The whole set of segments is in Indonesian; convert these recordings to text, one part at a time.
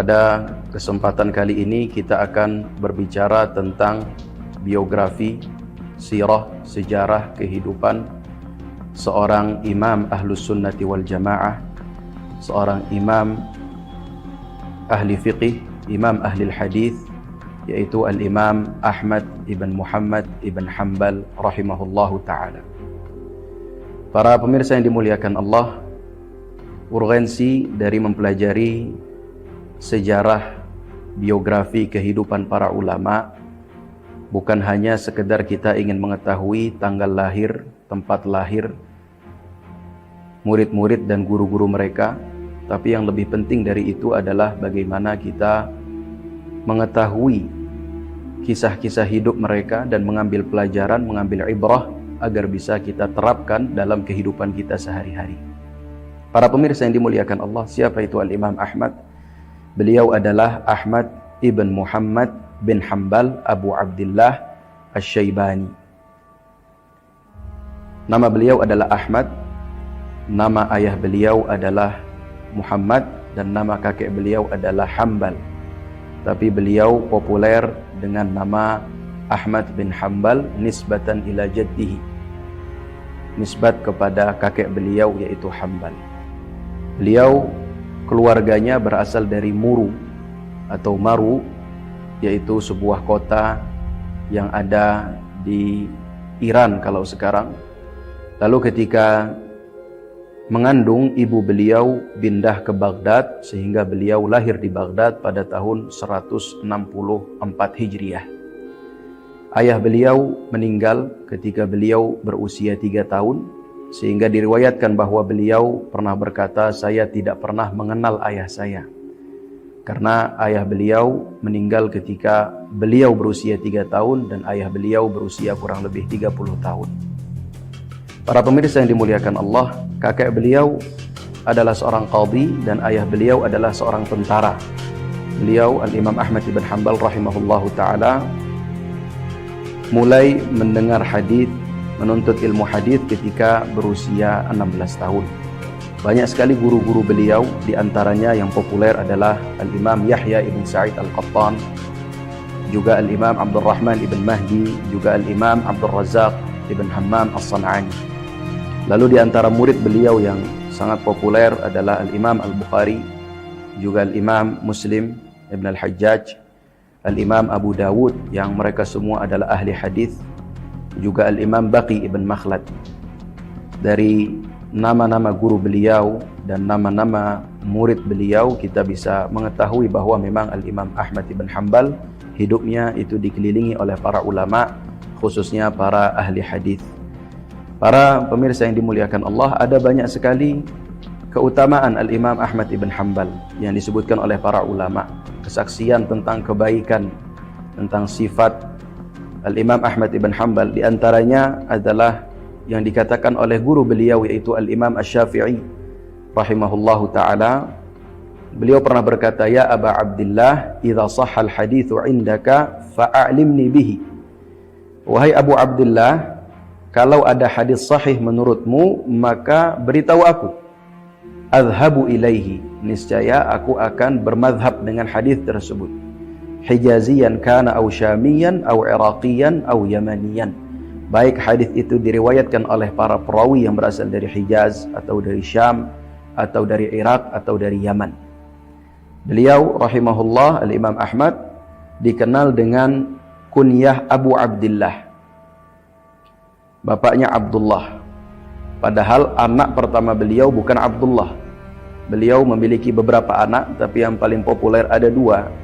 Pada kesempatan kali ini kita akan berbicara tentang biografi, sirah, sejarah kehidupan seorang imam Ahlus Sunnati wal Jamaah, seorang imam ahli fiqih, imam ahli hadis, yaitu al-Imam Ahmad ibn Muhammad ibn Hanbal rahimahullahu ta'ala. Para pemirsa yang dimuliakan Allah, urgensi dari mempelajari sejarah biografi kehidupan para ulama bukan hanya sekedar kita ingin mengetahui tanggal lahir, tempat lahir, murid-murid dan guru-guru mereka, tapi yang lebih penting dari itu adalah bagaimana kita mengetahui kisah-kisah hidup mereka dan mengambil pelajaran, mengambil ibrah agar bisa kita terapkan dalam kehidupan kita sehari-hari. Para pemirsa yang dimuliakan Allah, siapa itu Al-Imam Ahmad? Beliau adalah Ahmad ibn Muhammad bin Hanbal Abu Abdullah Asy-Syaibani. Nama beliau adalah Ahmad, nama ayah beliau adalah Muhammad, dan nama kakek beliau adalah Hanbal. Tapi beliau populer dengan nama Ahmad bin Hanbal nisbatan ila jaddihi, nisbat kepada kakek beliau yaitu Hanbal. Beliau keluarganya berasal dari Muru atau Maru, yaitu sebuah kota yang ada di Iran kalau sekarang. Lalu ketika mengandung, ibu beliau pindah ke Baghdad sehingga beliau lahir di Baghdad pada tahun 164 Hijriah. Ayah beliau meninggal ketika beliau berusia 3 tahun, sehingga diriwayatkan bahwa beliau pernah berkata, "Saya tidak pernah mengenal ayah saya." Karena ayah beliau meninggal ketika beliau berusia 3 tahun dan ayah beliau berusia kurang lebih 30 tahun. Para pemirsa yang dimuliakan Allah, kakek beliau adalah seorang qadhi dan ayah beliau adalah seorang tentara. Beliau, Al-Imam Ahmad ibn Hanbal rahimahullahu ta'ala, mulai mendengar hadis, menuntut ilmu hadis ketika berusia 16 tahun. Banyak sekali guru-guru beliau, di antaranya yang populer adalah Al-Imam Yahya ibn Sa'id Al-Qattan, juga Al-Imam Abdul Rahman ibn Mahdi, juga Al-Imam Abdul Razak ibn Hammam As-San'ani. Lalu di antara murid beliau yang sangat populer adalah Al-Imam Al-Bukhari, juga Al-Imam Muslim ibn Al-Hajjaj, Al-Imam Abu Dawud, yang mereka semua adalah ahli hadis, juga Al-Imam Baqi ibn Makhlad. Dari nama-nama guru beliau dan nama-nama murid beliau kita bisa mengetahui bahwa memang Al-Imam Ahmad ibn Hanbal hidupnya itu dikelilingi oleh para ulama, khususnya para ahli hadis. Para pemirsa yang dimuliakan Allah, ada banyak sekali keutamaan Al-Imam Ahmad ibn Hanbal yang disebutkan oleh para ulama, kesaksian tentang kebaikan, tentang sifat Al-Imam Ahmad ibn Hanbal. Di antaranya adalah yang dikatakan oleh guru beliau yaitu Al-Imam Asy-Syafi'i rahimahullahu ta'ala. Beliau pernah berkata, "Ya Aba Abdillah, idza shahhal haditsu 'indaka fa'alimni bihi." Wahai Abu Abdullah, kalau ada hadis sahih menurutmu, maka beritahu aku. Adhhabu ilaihi, niscaya aku akan bermadhab dengan hadis tersebut. Hijaziyan kana aw syamiyan aw iraqiyan aw yamaniyan. Baik hadis itu diriwayatkan oleh para perawi yang berasal dari Hijaz atau dari Syam atau dari Irak atau dari Yaman. Beliau rahimahullah, Al-Imam Ahmad, dikenal dengan kunyah Abu Abdullah. Bapaknya Abdullah. Padahal anak pertama beliau bukan Abdullah. Beliau memiliki beberapa anak, tapi yang paling populer ada 2.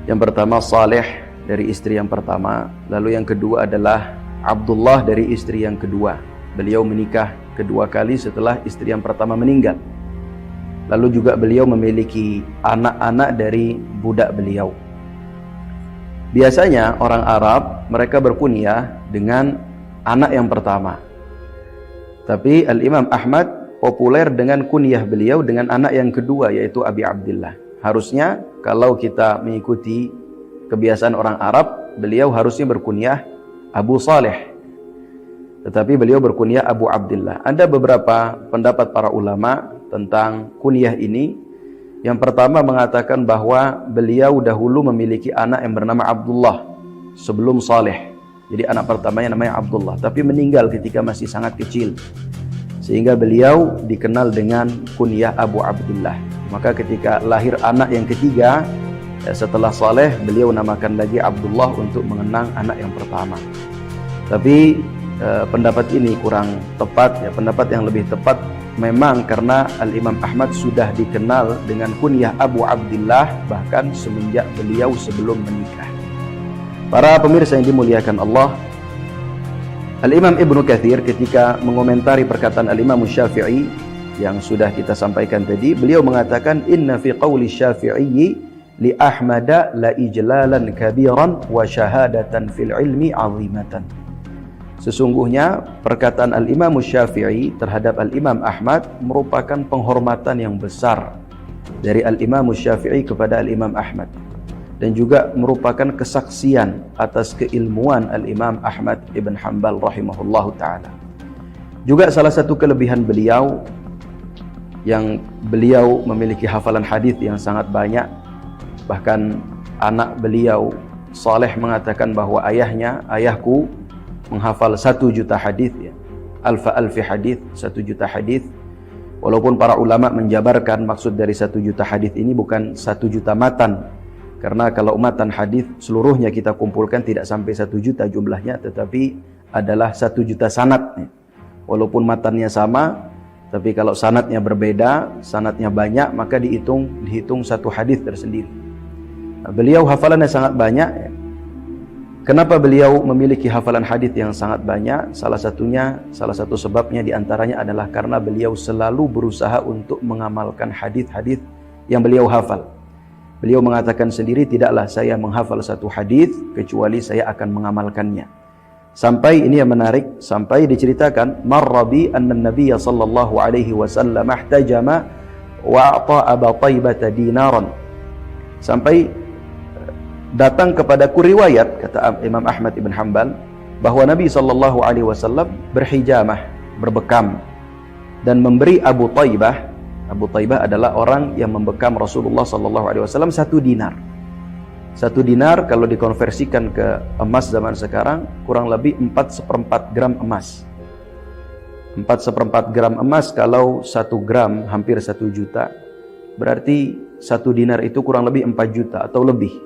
Yang pertama Saleh dari istri yang pertama, lalu yang kedua adalah Abdullah dari istri yang kedua. Beliau menikah kedua kali setelah istri yang pertama meninggal. Lalu juga beliau memiliki anak-anak dari budak beliau. Biasanya orang Arab mereka berkunyah dengan anak yang pertama. Tapi Al-Imam Ahmad populer dengan kunyah beliau dengan anak yang kedua yaitu Abi Abdullah. Harusnya kalau kita mengikuti kebiasaan orang Arab, beliau harusnya berkunyah Abu Saleh. Tetapi beliau berkunyah Abu Abdullah. Ada beberapa pendapat para ulama tentang kunyah ini. Yang pertama mengatakan bahwa beliau dahulu memiliki anak yang bernama Abdullah sebelum Saleh. Jadi anak pertamanya namanya Abdullah, tapi meninggal ketika masih sangat kecil. Sehingga beliau dikenal dengan kunyah Abu Abdullah. Maka ketika lahir anak yang ketiga, setelah Saleh, beliau namakan lagi Abdullah untuk mengenang anak yang pertama. Tapi pendapat ini kurang tepat, ya. Pendapat yang lebih tepat memang karena Al-Imam Ahmad sudah dikenal dengan kunyah Abu Abdullah bahkan semenjak beliau sebelum menikah. Para pemirsa yang dimuliakan Allah, Al-Imam Ibnu Katsir ketika mengomentari perkataan Al-Imam Syafi'i yang sudah kita sampaikan tadi, beliau mengatakan inna fi qawli Syafi'i li Ahmada la ijlalan kabiran wa syahadatan fil ilmi azimatan. Sesungguhnya perkataan Al-Imam Syafi'i terhadap Al-Imam Ahmad merupakan penghormatan yang besar dari Al-Imam Syafi'i kepada Al-Imam Ahmad, dan juga merupakan kesaksian atas keilmuan Al-Imam Ahmad ibn Hanbal rahimahullahu ta'ala. Juga salah satu kelebihan beliau, yang beliau memiliki hafalan hadis yang sangat banyak. Bahkan anak beliau Saleh mengatakan bahwa ayahku menghafal 1 juta hadis, ya. Alfi hadis, 1 juta hadis. Walaupun para ulama menjabarkan maksud dari 1 juta hadis ini bukan 1 juta matan, karena kalau matan hadis seluruhnya kita kumpulkan tidak sampai 1 juta jumlahnya, tetapi adalah 1 juta sanad. Walaupun matannya sama, tapi kalau sanadnya berbeda, sanadnya banyak, maka dihitung satu hadis tersendiri. Nah, beliau hafalannya sangat banyak, ya. Kenapa beliau memiliki hafalan hadis yang sangat banyak? Salah satu sebabnya diantaranya adalah karena beliau selalu berusaha untuk mengamalkan hadis-hadis yang beliau hafal. Beliau mengatakan sendiri, tidaklah saya menghafal satu hadis kecuali saya akan mengamalkannya. Sampai ini yang menarik, sampai diceritakan marrabi anna nabiyya sallallahu alaihi wasallam ihtajama wa a'ta Aba Taibah dinaran. Sampai datang kepadaku riwayat, kata Imam Ahmad ibn Hanbal, bahwa Nabi sallallahu alaihi wasallam berhijamah, berbekam, dan memberi Abu Taibah. Abu Taibah adalah orang yang membekam Rasulullah sallallahu alaihi wasallam 1 dinar. 1 dinar kalau dikonversikan ke emas zaman sekarang kurang lebih 4/4 gram emas. 4/4 gram emas kalau 1 gram hampir 1 juta. Berarti 1 dinar itu kurang lebih 4 juta atau lebih.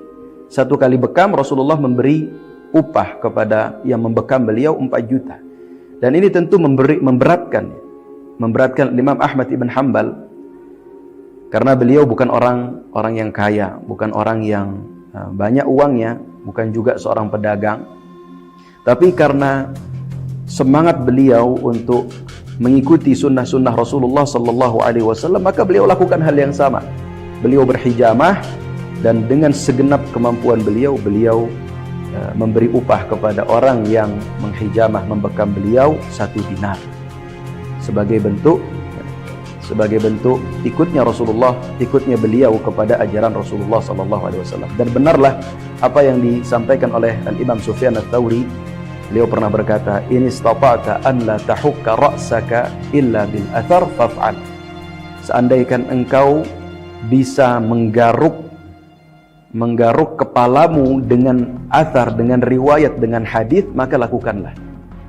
1 kali bekam Rasulullah memberi upah kepada yang membekam beliau 4 juta. Dan ini tentu memberatkan Imam Ahmad ibn Hanbal, karena beliau bukan orang yang kaya, bukan orang yang banyak uangnya, bukan juga seorang pedagang. Tapi karena semangat beliau untuk mengikuti sunnah-sunnah Rasulullah sallallahu alaihi wasallam, maka beliau lakukan hal yang sama. Beliau berhijamah, dan dengan segenap kemampuan beliau memberi upah kepada orang yang menghijamah, membekam beliau 1 dinar sebagai bentuk ikutnya beliau kepada ajaran Rasulullah sallallahu alaihi wasallam. Dan benarlah apa yang disampaikan oleh Al-Imam Sufyan Ats-Tsauri. Beliau pernah berkata, "In istata'ta an la tahukka ra'saka illa bil athar faf'al." Seandainya engkau bisa menggaruk kepalamu dengan athar, dengan riwayat, dengan hadis, maka lakukanlah.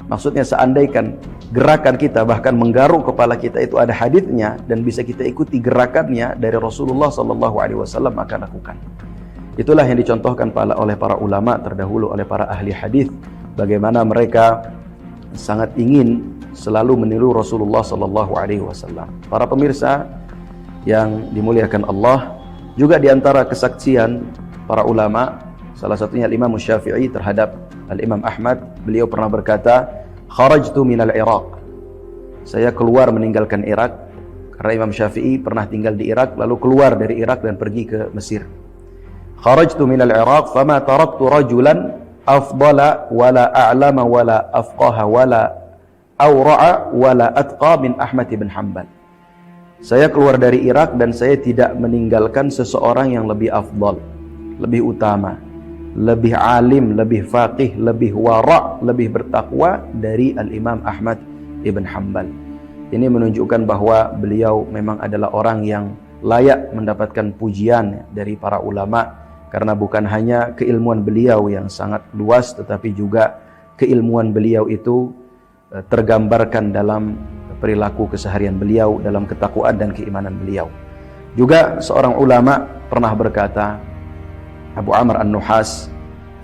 Maksudnya seandainya gerakan kita, bahkan menggaruk kepala kita itu ada hadisnya dan bisa kita ikuti gerakannya dari Rasulullah sallallahu alaihi wasallam, maka lakukan. Itulah yang dicontohkan oleh para ulama terdahulu, oleh para ahli hadis, bagaimana mereka sangat ingin selalu meniru Rasulullah sallallahu alaihi wasallam. Para pemirsa yang dimuliakan Allah, juga di antara kesaksian para ulama, salah satunya Imam Syafi'i terhadap Al-Imam Ahmad, beliau pernah berkata, "Kharajtu minal Iraq." Saya keluar meninggalkan Irak, karena Imam Syafi'i pernah tinggal di Irak, lalu keluar dari Irak dan pergi ke Mesir. "Kharajtu minal Iraq, fama taraktu rajulan afdala wala a'lama wala afqaha wala awra'a wala atqa min Ahmad ibn Hanbal." Saya keluar dari Irak dan saya tidak meninggalkan seseorang yang lebih afdal, lebih utama, lebih alim, lebih faqih, lebih wara', lebih bertakwa dari Al-Imam Ahmad ibn Hanbal. Ini menunjukkan bahwa beliau memang adalah orang yang layak mendapatkan pujian dari para ulama, karena bukan hanya keilmuan beliau yang sangat luas, tetapi juga keilmuan beliau itu tergambarkan dalam perilaku keseharian beliau, dalam ketakwaan dan keimanan beliau. Juga seorang ulama pernah berkata, Abu Amr An-Nuhas,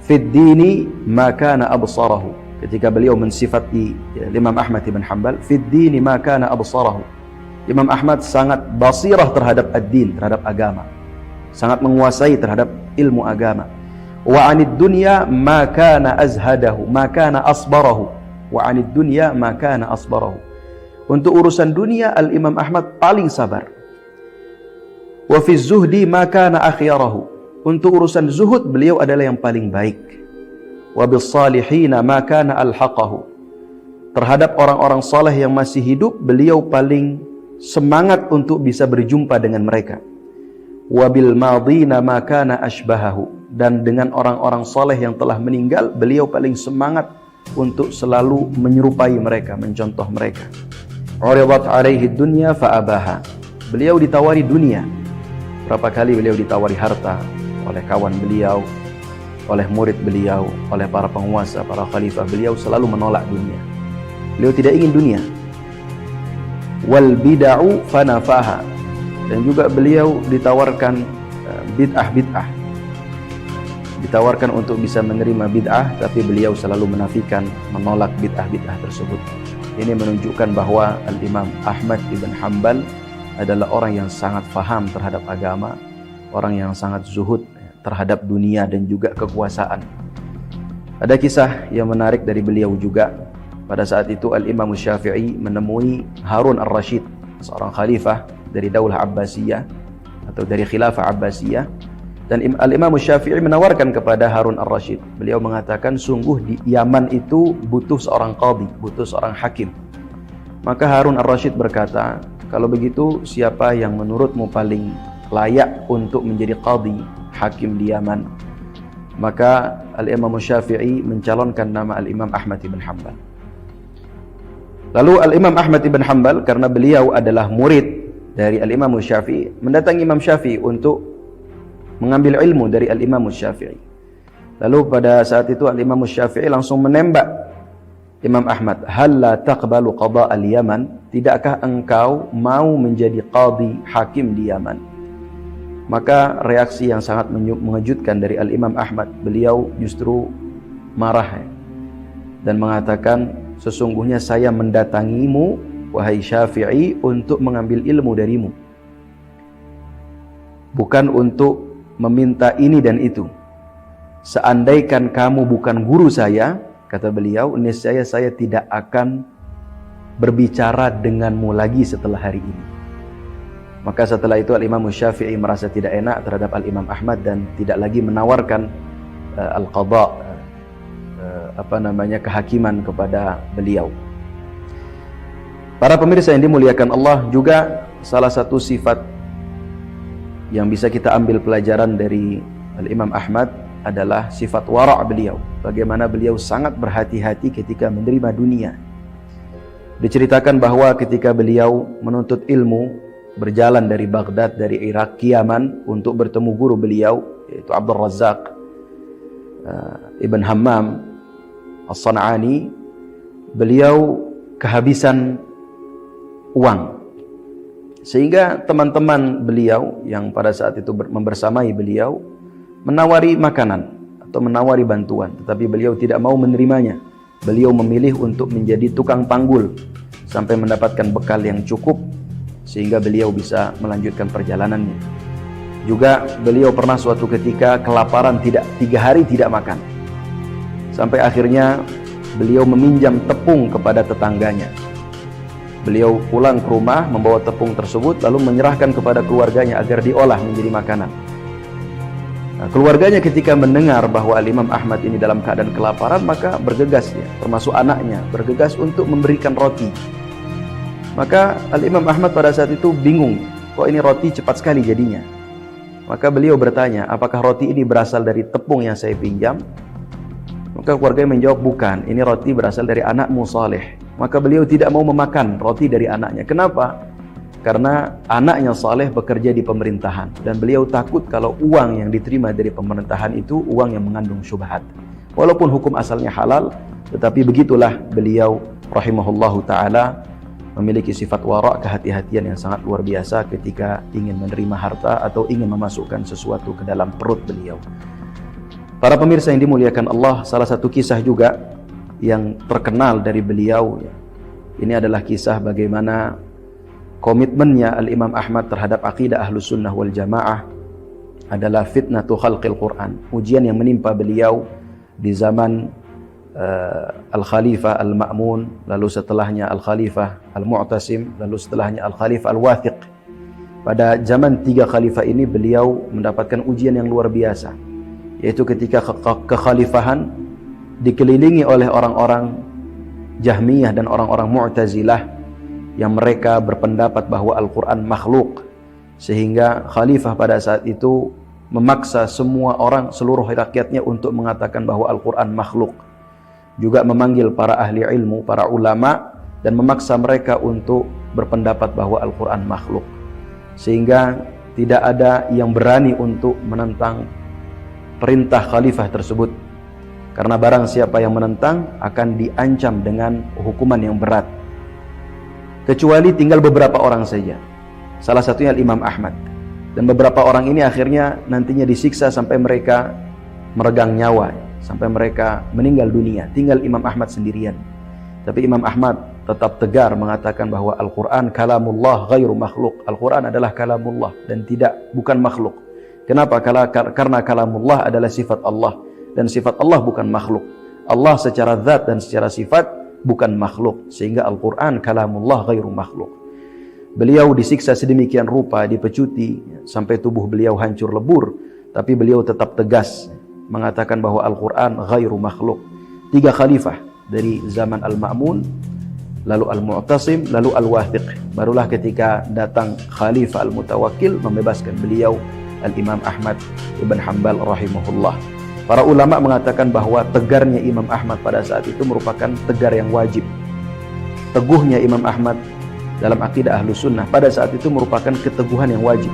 "Fid dini ma kana absarahu." Ketika beliau mensifati Imam Ahmad ibn Hanbal, "Fid dini ma kana absarahu." Imam Ahmad sangat basirah terhadap ad-din, terhadap agama. Sangat menguasai terhadap ilmu agama. Wa 'anid dunya ma kana azhadahu, ma kana asbarahu. Wa 'anid dunya ma kana asbarahu. Untuk urusan dunia Al-Imam Ahmad paling sabar. Wa fi zuhdi ma kana akhyarahu. Untuk urusan zuhud beliau adalah yang paling baik. Wa bis salihina ma kana alhaqahu. Terhadap orang-orang saleh yang masih hidup beliau paling semangat untuk bisa berjumpa dengan mereka. Wa bil madina ma kana ashbahahu. Dan dengan orang-orang saleh yang telah meninggal beliau paling semangat untuk selalu menyerupai mereka, mencontoh mereka. Uridat alaihi dunya fa abaha. Beliau ditawari dunia. Berapa kali beliau ditawari harta oleh kawan beliau, oleh murid beliau, oleh para penguasa, para khalifah. Beliau selalu menolak dunia. Beliau tidak ingin dunia. Wal bid'u fanafaha. Dan juga beliau ditawarkan bid'ah-bid'ah. Ditawarkan untuk bisa menerima bid'ah, tapi beliau selalu menafikan, menolak bid'ah-bid'ah tersebut. Ini menunjukkan bahwa Al-Imam Ahmad ibn Hanbal adalah orang yang sangat faham terhadap agama, orang yang sangat zuhud terhadap dunia dan juga kekuasaan. Ada kisah yang menarik dari beliau juga. Pada saat itu Al-Imam Syafi'i menemui Harun Ar-Rasyid, seorang khalifah dari Daulah Abbasiyah atau dari Khilafah Abbasiyah, dan Al-Imam Syafi'i menawarkan kepada Harun Ar-Rasyid. Beliau mengatakan, sungguh di Yaman itu butuh seorang qadhi, butuh seorang hakim. Maka Harun Ar-Rasyid berkata, kalau begitu siapa yang menurutmu paling layak untuk menjadi qadhi, hakim di Yaman? Maka Al-Imam Syafi'i mencalonkan nama Al-Imam Ahmad ibn Hanbal. Lalu Al-Imam Ahmad ibn Hanbal, karena beliau adalah murid dari Al-Imam Syafi'i, mendatangi Imam Syafi'i untuk mengambil ilmu dari Al-Imam Syafi'i. Lalu pada saat itu Al-Imam Syafi'i langsung menembak Imam Ahmad, "Hal la taqbalu qada al-Yaman?" Tidakkah engkau mau menjadi qadhi, hakim di Yaman? Maka reaksi yang sangat mengejutkan dari Al-Imam Ahmad, beliau justru marah dan mengatakan, sesungguhnya saya mendatangimu wahai Syafi'i untuk mengambil ilmu darimu, bukan untuk meminta ini dan itu. Seandainya kamu bukan guru saya, kata beliau, niscaya saya tidak akan berbicara denganmu lagi setelah hari ini. Maka setelah itu Al-Imam Syafi'i merasa tidak enak terhadap Al-Imam Ahmad dan tidak lagi menawarkan al-qadha, kehakiman kepada beliau. Para pemirsa yang dimuliakan Allah, juga salah satu sifat yang bisa kita ambil pelajaran dari Al-Imam Ahmad adalah sifat wara' beliau. Bagaimana beliau sangat berhati-hati ketika menerima dunia. Diceritakan bahwa ketika beliau menuntut ilmu, berjalan dari Baghdad, dari Irak ke Yaman untuk bertemu guru beliau, yaitu Abdul Razzaq Ibn Hammam As-San'ani, beliau kehabisan uang. Sehingga teman-teman beliau yang pada saat itu membersamai beliau menawari makanan atau menawari bantuan, tetapi beliau tidak mau menerimanya. Beliau memilih untuk menjadi tukang panggul sampai mendapatkan bekal yang cukup sehingga beliau bisa melanjutkan perjalanannya. Juga beliau pernah suatu ketika kelaparan 3 hari tidak makan. Sampai akhirnya beliau meminjam tepung kepada tetangganya. Beliau pulang ke rumah membawa tepung tersebut lalu menyerahkan kepada keluarganya agar diolah menjadi makanan. Nah, keluarganya ketika mendengar bahwa Al-Imam Ahmad ini dalam keadaan kelaparan, maka bergegas ya, termasuk anaknya, bergegas untuk memberikan roti. Maka Al-Imam Ahmad pada saat itu bingung, kok ini roti cepat sekali jadinya. Maka beliau bertanya, apakah roti ini berasal dari tepung yang saya pinjam? Maka keluarganya menjawab, bukan, ini roti berasal dari anakmu Saleh. Maka beliau tidak mau memakan roti dari anaknya. Kenapa? karena anaknya saleh bekerja di pemerintahan dan beliau takut kalau uang yang diterima dari pemerintahan itu uang yang mengandung syubhat. Walaupun hukum asalnya halal, tetapi begitulah beliau rahimahullahu taala memiliki sifat wara', kehati-hatian yang sangat luar biasa ketika ingin menerima harta atau ingin memasukkan sesuatu ke dalam perut beliau. Para pemirsa yang dimuliakan Allah, salah satu kisah juga yang terkenal dari beliau, ini adalah kisah bagaimana komitmennya Al-Imam Ahmad terhadap akidah Ahlus Sunnah wal Jamaah adalah fitnatu khalqil Quran, ujian yang menimpa beliau di zaman Al-Khalifah Al-Ma'mun, lalu setelahnya Al-Khalifah Al-Mu'tasim, lalu setelahnya Al-Khalifah Al-Wathiq. Pada zaman 3 khalifah ini beliau mendapatkan ujian yang luar biasa, yaitu ketika kekhalifahan dikelilingi oleh orang-orang Jahmiyah dan orang-orang Mu'tazilah yang mereka berpendapat bahwa Al-Quran makhluk, sehingga khalifah pada saat itu memaksa semua orang, seluruh rakyatnya untuk mengatakan bahwa Al-Quran makhluk. Juga memanggil para ahli ilmu, para ulama, dan memaksa mereka untuk berpendapat bahwa Al-Quran makhluk, sehingga tidak ada yang berani untuk menentang perintah khalifah tersebut, karena barang siapa yang menentang akan diancam dengan hukuman yang berat, kecuali tinggal beberapa orang saja, salah satunya Imam Ahmad. Dan beberapa orang ini akhirnya nantinya disiksa sampai mereka meregang nyawa, sampai mereka meninggal dunia. Tinggal Imam Ahmad sendirian. Tapi Imam Ahmad tetap tegar mengatakan bahwa Al-Quran kalamullah ghairu makhluk. Al-Quran adalah kalamullah dan bukan makhluk. Kenapa? Karena kalamullah adalah sifat Allah, dan sifat Allah bukan makhluk. Allah secara zat dan secara sifat bukan makhluk, sehingga Al-Quran kalamullah ghairu makhluk. Beliau disiksa sedemikian rupa, dipecuti sampai tubuh beliau hancur lebur, tapi beliau tetap tegas mengatakan bahwa Al-Quran ghairu makhluk. 3 khalifah dari zaman Al-Ma'mun, lalu Al-Mu'tasim, lalu Al-Wathiq. Barulah ketika datang Khalifah Al-Mutawakkil membebaskan beliau, Al-Imam Ahmad Ibn Hanbal rahimahullah. Para ulama mengatakan bahwa tegarnya Imam Ahmad pada saat itu merupakan tegar yang wajib. Teguhnya Imam Ahmad dalam akidah Ahlus Sunnah pada saat itu merupakan keteguhan yang wajib.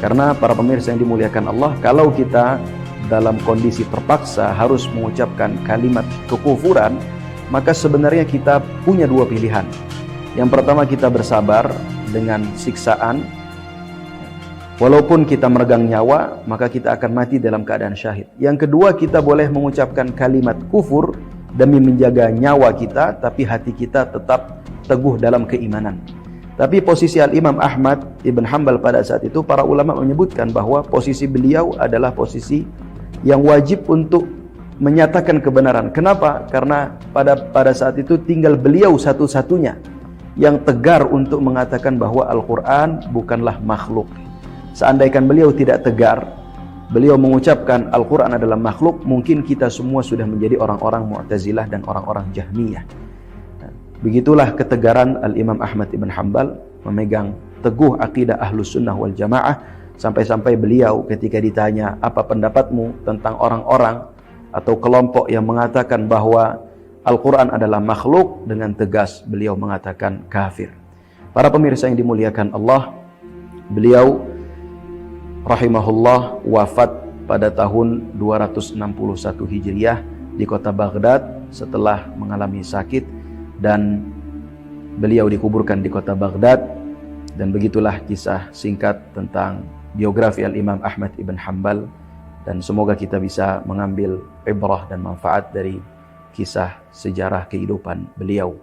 Karena para pemirsa yang dimuliakan Allah, kalau kita dalam kondisi terpaksa harus mengucapkan kalimat kekufuran, maka sebenarnya kita punya 2 pilihan. Yang pertama, kita bersabar dengan siksaan. Walaupun kita meregang nyawa, maka kita akan mati dalam keadaan syahid. Yang kedua, kita boleh mengucapkan kalimat kufur demi menjaga nyawa kita, tapi hati kita tetap teguh dalam keimanan. Tapi posisi Al-Imam Ahmad Ibn Hanbal pada saat itu, para ulama menyebutkan bahwa posisi beliau adalah posisi yang wajib untuk menyatakan kebenaran. Kenapa? Karena pada saat itu tinggal beliau satu-satunya yang tegar untuk mengatakan bahwa Al-Quran bukanlah makhluk. Seandainya beliau tidak tegar, beliau mengucapkan Al-Quran adalah makhluk, mungkin kita semua sudah menjadi orang-orang Mu'tazilah dan orang-orang Jahmiyah. Begitulah ketegaran Al-Imam Ahmad Ibn Hanbal memegang teguh akidah Ahlus Sunnah wal Jamaah, sampai-sampai beliau ketika ditanya, apa pendapatmu tentang orang-orang atau kelompok yang mengatakan bahwa Al-Quran adalah makhluk, dengan tegas beliau mengatakan kafir. Para pemirsa yang dimuliakan Allah, beliau rahimahullah wafat pada tahun 261 Hijriah di kota Baghdad setelah mengalami sakit, dan beliau dikuburkan di kota Baghdad. Dan begitulah kisah singkat tentang biografi Al-Imam Ahmad Ibn Hanbal, dan semoga kita bisa mengambil ibrah dan manfaat dari kisah sejarah kehidupan beliau.